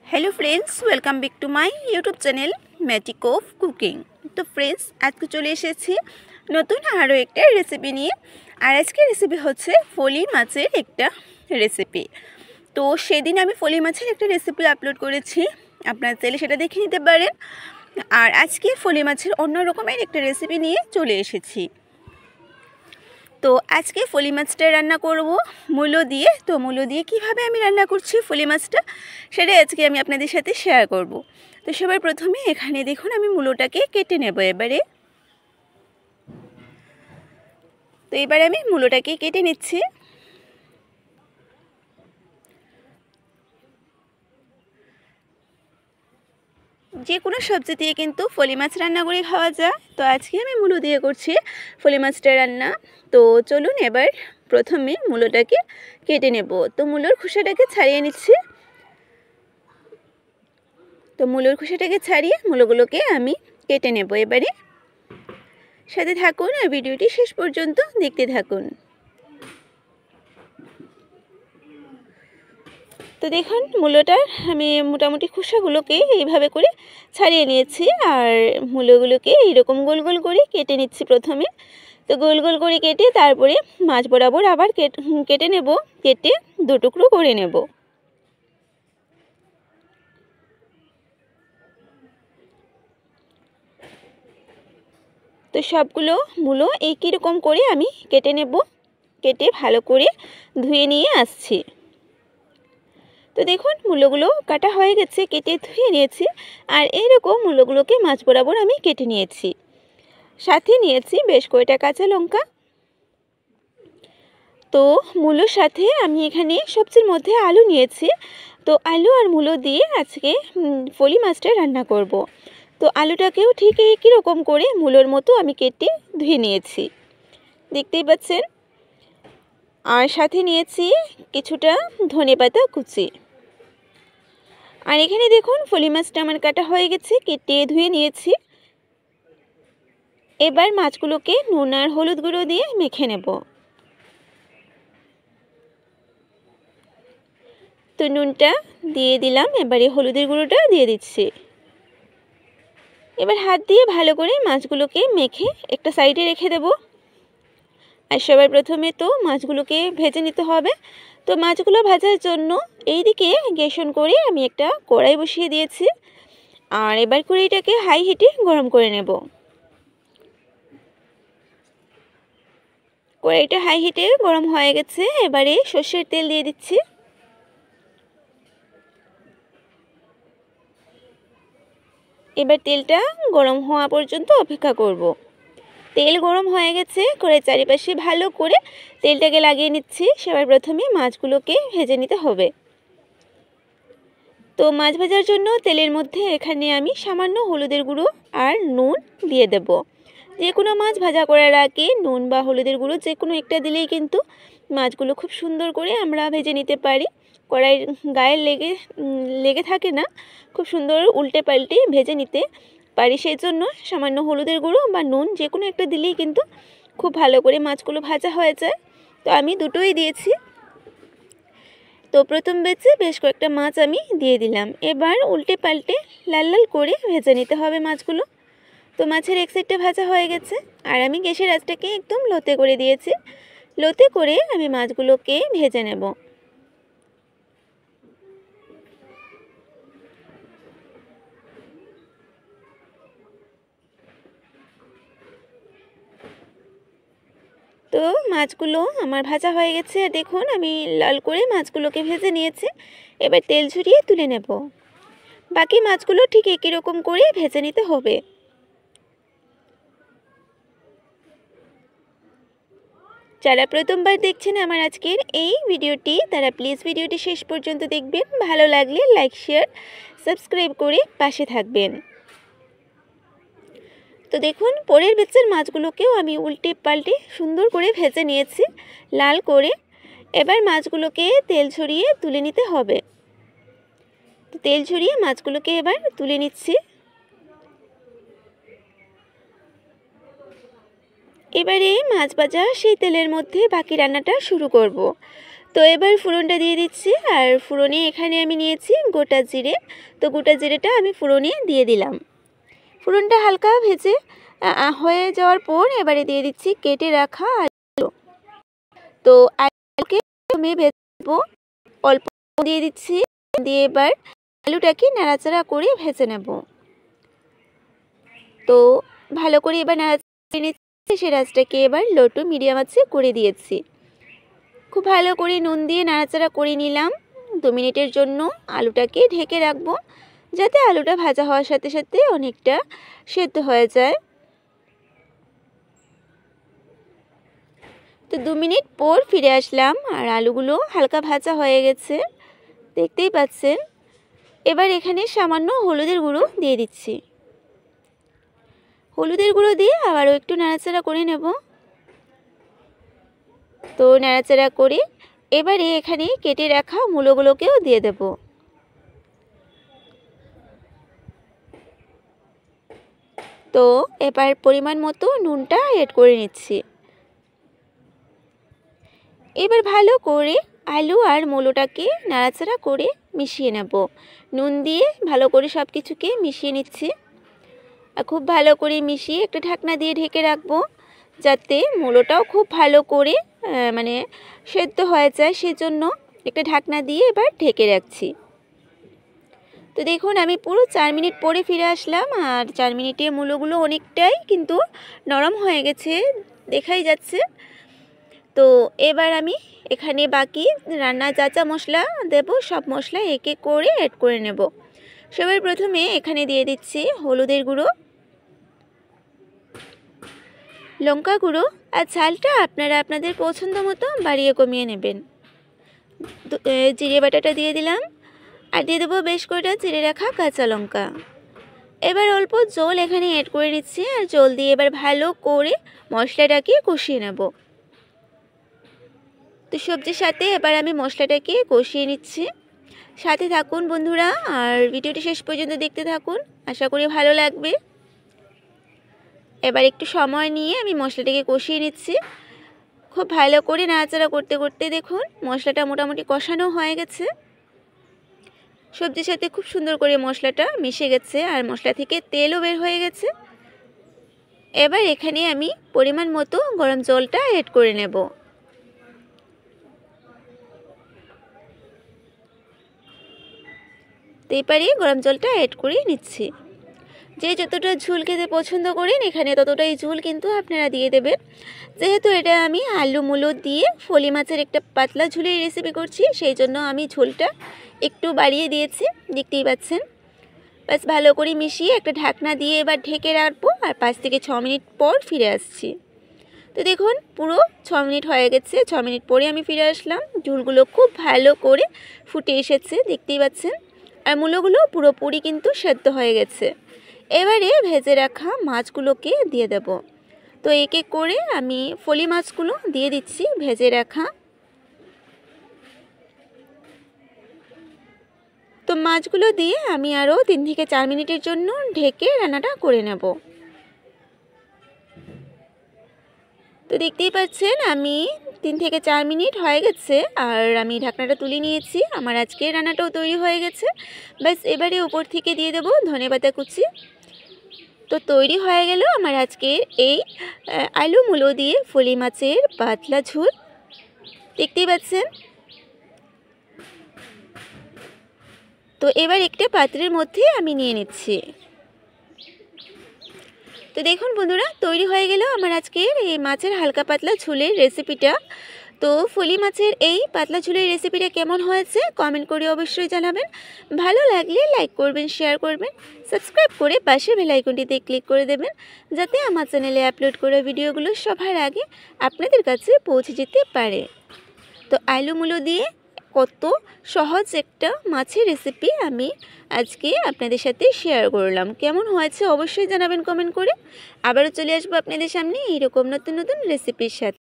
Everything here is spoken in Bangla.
Hello friends welcome back to my YouTube channel Magic of Cooking. तो फ्रेंड्स आज के चले एसेছি নতুন আরও একটা রেসিপি নিয়ে। আর আজকে রেসিপি হচ্ছে ফলি মাছের একটা রেসিপি। তো সেদিন আমি ফলি মাছের একটা রেসিপি আপলোড করেছি, আপনারা চাইলে সেটা দেখে নিতে পারেন। আর আজকে ফলি মাছের অন্য রকমের একটা রেসিপি নিয়ে চলে এসেছি। তো আজকে ফলি মাছটা রান্না করব মূলো দিয়ে। তো মূলো দিয়ে কিভাবে আমি রান্না করছি ফলি মাছটা সেটাই আজকে আমি আপনাদের সাথে শেয়ার করব। তো সবার প্রথমে এখানে দেখুন আমি মূলোটাকে কেটে নেব এবারে। তো এবারে আমি মূলোটাকে কেটে নিচ্ছি। যে কোনো সবজি দিয়ে কিন্তু ফলি মাছ রান্না করে খাওয়া যায়। তো আজকে আমি মূলো দিয়ে করছি ফলি মাছটা রান্না। তো চলুন এবার প্রথমে মূলোটাকে কেটে নেব। তো মূলোর খোসাটাকে ছাড়িয়ে নিচ্ছি। তো মূলোর খোসাটাকে ছাড়িয়ে মূলোগুলোকে আমি কেটে নেব এবারে। সাথে থাকুন আর ভিডিওটি শেষ পর্যন্ত দেখতে থাকুন। তো দেখুন মূলোটার আমি মোটামুটি খোসাগুলোকে এইভাবে করে ছাড়িয়ে নিয়েছি। আর মূলোগুলোকে এইরকম গোল গোল করে কেটে নিচ্ছি প্রথমে। তো গোল গোল করে কেটে তারপরে মাছ বরাবর আবার কেটে নেব, কেটে দু টুকরো করে নেব। তো সবগুলো মূলো একই রকম করে আমি কেটে নেব, কেটে ভালো করে ধুয়ে নিয়ে আসছি। তো দেখুন মূলোগুলো কাটা হয়ে গেছে, কেটে ধুয়ে নিয়েছি। আর এইরকম মূলোগুলোকে মাছ বরাবর আমি কেটে নিয়েছি। সাথে নিয়েছি বেশ কয়েকটা কাঁচা লঙ্কা। তো মূলোর সাথে আমি এখানে সবজির মধ্যে আলু নিয়েছি। তো আলু আর মূলো দিয়ে আজকে ফলি মাছটা রান্না করব। তো আলুটাকেও ঠিক একই রকম করে মূলোর মতো আমি কেটে ধুয়ে নিয়েছি, দেখতেই পাচ্ছেন। আর সাথে নিয়েছি কিছুটা ধনেপাতা কুচি। আর এখানে দেখুন ফলি মাছটা আমার কাটা হয়ে গেছে, কেটে ধুয়ে নিয়েছি। এবার মাছগুলোকে নুন আর হলুদ গুঁড়ো দিয়ে মেখে নেব। তো নুনটা দিয়ে দিলাম, এবারে হলুদের গুঁড়োটা দিয়ে দিচ্ছি। এবার হাত দিয়ে ভালো করে মাছগুলোকে মেখে একটা সাইডে রেখে দেব। আর সবার প্রথমে তো মাছগুলোকে ভেজে নিতে হবে। তো মাছগুলো ভাজার জন্য এইদিকে গ্যাস অন করে আমি একটা কড়াই বসিয়ে দিয়েছি। আর এবার কড়াইটাকে হাই হিটে গরম করে নেব। কড়াইটা হাই হিটে গরম হয়ে গেছে, এবারে সর্ষের তেল দিয়ে দিচ্ছি। এবার তেলটা গরম হওয়া পর্যন্ত অপেক্ষা করব। তেল গরম হয়ে গেছে, কড়াই চারিপাশে ভালো করে তেলটাকে লাগিয়ে নিচ্ছি। সবার প্রথমে মাছগুলোকে ভেজে নিতে হবে। তো মাছ ভাজার জন্য তেলের মধ্যে এখানে আমি সামান্য হলুদের গুঁড়ো আর নুন দিয়ে দেব। যে কোনো মাছ ভাজা করার আগে নুন বা হলুদের গুঁড়ো যে কোনো একটা দিলেই কিন্তু মাছগুলো খুব সুন্দর করে আমরা ভেজে নিতে পারি। কড়াইয়ের গায়ে লেগে থাকে না, খুব সুন্দর উল্টে পাল্টে ভেজে নিতে পারি। সেই জন্য সামান্য হলুদের গুঁড়ো বা নুন যে কোনো একটা দিলেই কিন্তু খুব ভালো করে মাছগুলো ভাজা হয়ে যায়। তো আমি দুটোই দিয়েছি। তো প্রথম বেচে বেশ কয়েকটা মাছ আমি দিয়ে দিলাম। এবার উল্টে পাল্টে লাল লাল করে ভেজে নিতে হবে মাছগুলো। তো মাছের এক সাইডটা ভাজা হয়ে গেছে। আর আমি গ্যাসের আঁচটাকে একদম লোতে করে দিয়েছি। লোতে করে আমি মাছগুলোকে ভেজে নেব। তো মাছগুলো আমার ভাজা হয়ে গেছে। দেখুন আমি লাল করে মাছগুলোকে ভেজে নিয়েছি। এবার তেল ঝরিয়ে তুলে নেব। বাকি মাছগুলো ঠিক একই রকম করে ভেজে নিতে হবে। যারা প্রথমবার দেখছেন আমার আজকের এই ভিডিওটি, তারা প্লিজ ভিডিওটি শেষ পর্যন্ত দেখবেন। ভালো লাগলে লাইক শেয়ার সাবস্ক্রাইব করে পাশে থাকবেন। তো দেখুন পরের বেচের মাছগুলোকেও আমি উল্টে পাল্টে সুন্দর করে ভেজে নিয়েছি লাল করে। এবার মাছগুলোকে তেল ঝরিয়ে তুলে নিতে হবে। তো তেল ঝরিয়ে মাছগুলোকে এবার তুলে নিচ্ছি। এবারে মাছ ভাজা সেই তেলের মধ্যে বাকি রান্নাটা শুরু করব। তো এবার ফোড়নটা দিয়ে দিচ্ছি, আর ফোড়নে এখানে আমি নিয়েছি গোটা জিরে। তো গোটা জিরেটা আমি ফোড়নে দিয়ে দিলাম। ফোড়নটা হালকা ভেজে হয়ে যাওয়ার পর এবারে দিয়ে দিচ্ছি কেটে রাখা আলু। তো আলুকে আমি ভেজবো, অল্প দিয়ে দিচ্ছি, দিয়ে এবার আলুটাকে নাড়াচাড়া করে ভেজে নেব। তো ভালো করে এবার নাড়াচাড়া নিচ্ছি, সে রাজটাকে এবার লো টু মিডিয়াম আছে করে দিয়েছি। খুব ভালো করে নুন দিয়ে নাড়াচাড়া করে নিলাম। 2 মিনিটের জন্য আলুটাকে ঢেকে রাখবো, যাতে আলুটা ভাজা হওয়ার সাথে সাথে অনেকটা সেদ্ধ হয়ে যায়। তো 2 মিনিট পর ফিরে আসলাম, আর আলুগুলো হালকা ভাজা হয়ে গেছে, দেখতেই পাচ্ছেন। এবার এখানে সামান্য হলুদের গুঁড়ো দিয়ে দিচ্ছি। হলুদের গুঁড়ো দিয়ে আবারও একটু নাড়াচাড়া করে নেব। তো নাড়াচাড়া করে এবারে এখানে কেটে রাখা মূলোগুলোকেও দিয়ে দেব। তো এবার পরিমাণ মতো নুনটা এড করে নিচ্ছি। এবার ভালো করে আলু আর মূলোটাকে নাড়াচাড়া করে মিশিয়ে নেব। নুন দিয়ে ভালো করে সব কিছুকে মিশিয়ে নিচ্ছি। আর খুব ভালো করে মিশিয়ে একটা ঢাকনা দিয়ে ঢেকে রাখবো, যাতে মূলোটাও খুব ভালো করে সেদ্ধ হয়ে যায়। সেজন্য একটা ঢাকনা দিয়ে এবার ঢেকে রাখছি। তো দেখুন আমি পুরো 4 মিনিট পরে ফিরে আসলাম, আর 4 মিনিটে মূলোগুলো অনেকটাই কিন্তু নরম হয়ে গেছে, দেখাই যাচ্ছে। তো এবার আমি এখানে বাকি রান্না যা যা মশলা দেব সব মশলা এক এক করে অ্যাড করে নেব। সবার প্রথমে এখানে দিয়ে দিচ্ছি হলুদের গুঁড়ো, লঙ্কা গুঁড়ো, আর ঝালটা আপনারা আপনাদের পছন্দ মতো বাড়িয়ে কমিয়ে নেবেন। জিরে বাটাটা দিয়ে দিলাম, আর দিয়ে দেবো বেশ কয়টা চিড়ে রাখা কাঁচা লঙ্কা। এবার অল্প জল এখানে অ্যাড করে নিচ্ছি, আর জল দিয়ে এবার ভালো করে মশলাটাকে কষিয়ে নেব। তো সবজির সাথে এবার আমি মশলাটাকে কষিয়ে নিচ্ছি। সাথে থাকুন বন্ধুরা, আর ভিডিওটি শেষ পর্যন্ত দেখতে থাকুন, আশা করি ভালো লাগবে। এবার একটু সময় নিয়ে আমি মশলাটাকে কষিয়ে নিচ্ছি। খুব ভালো করে নাড়াচাড়া করতে করতে দেখুন মশলাটা মোটামুটি কষানো হয়ে গেছে। সবজির সাথে খুব সুন্দর করে মশলাটা মিশে গেছে, আর মশলা থেকে তেলও বের হয়ে গেছে। এবার এখানে আমি পরিমাণ মতো গরম জলটা অ্যাড করে নেব। তো এবারে গরম জলটা অ্যাড করে নিচ্ছি। যে যতটা ঝোল খেতে পছন্দ করেন এখানে ততটাই ঝোল কিন্তু আপনারা দিয়ে দেবেন। যেহেতু এটা আমি আলু মূলো দিয়ে ফলি মাছের একটা পাতলা ঝোলের রেসিপি করছি, সেই জন্য আমি ঝোলটা একটু বাড়িয়ে দিয়েছি, দেখতেই পাচ্ছেন। বাস ভালো করে মিশিয়ে একটা ঢাকনা দিয়ে এবার ঢেকে রাখবো, আর 5 থেকে 6 মিনিট পর ফিরে আসছি। তো দেখুন পুরো 6 মিনিট হয়ে গেছে। 6 মিনিট পরে আমি ফিরে আসলাম। ঝোলগুলো খুব ভালো করে ফুটে এসেছে, দেখতেই পাচ্ছেন। আর মূলোগুলো পুরোপুরি কিন্তু সেদ্ধ হয়ে গেছে। এবারে ভেজে রাখা মাছগুলোকে দিয়ে দেব। তো এক এক করে আমি ফলি মাছগুলো দিয়ে দিচ্ছি ভেজে রাখা। তো মাছগুলো দিয়ে আমি আরও 3 থেকে 4 মিনিটের জন্য ঢেকে রান্নাটা করে নেব। তো দেখতেই পাচ্ছেন আমি 3 থেকে 4 মিনিট হয়ে গেছে, আর আমি ঢাকনাটা তুলে নিয়েছি। আমার আজকের রান্নাটাও তৈরি হয়ে গেছে। ব্যাস এবারে উপর থেকে দিয়ে দেব ধনেপাতা কুচি। তো তৈরি হয়ে গেল আমার আজকের এই আলু মূলো দিয়ে ফলি মাছের পাতলা ঝোল, দেখতেই পাচ্ছেন। তো এবার একটা পাত্রের মধ্যে আমি নিয়ে নিচ্ছি। তো দেখুন বন্ধুরা তৈরি হয়ে গেল আমার আজকের এই মাছের হালকা পাতলা ঝোলের রেসিপিটা। তো ফলি মাছের এই পাতলা ঝোলের রেসিপিটা কেমন হয়েছে কমেন্ট করে অবশ্যই জানাবেন। ভালো লাগলে লাইক করবেন, শেয়ার করবেন, সাবস্ক্রাইব করে পাশে বেল আইকনটিতে ক্লিক করে দেবেন, যাতে আমার চ্যানেলে আপলোড করা ভিডিওগুলো সবার আগে আপনাদের কাছে পৌঁছে যেতে পারে। তো আলু মূলো দিয়ে কত সহজ একটা মাছের রেসিপি আমি আজকে আপনাদের সাথে শেয়ার করলাম। কেমন হয়েছে অবশ্যই জানাবেন কমেন্ট করে। আবারও চলে আসবো আপনাদের সামনে এইরকম নতুন নতুন রেসিপির সাথে।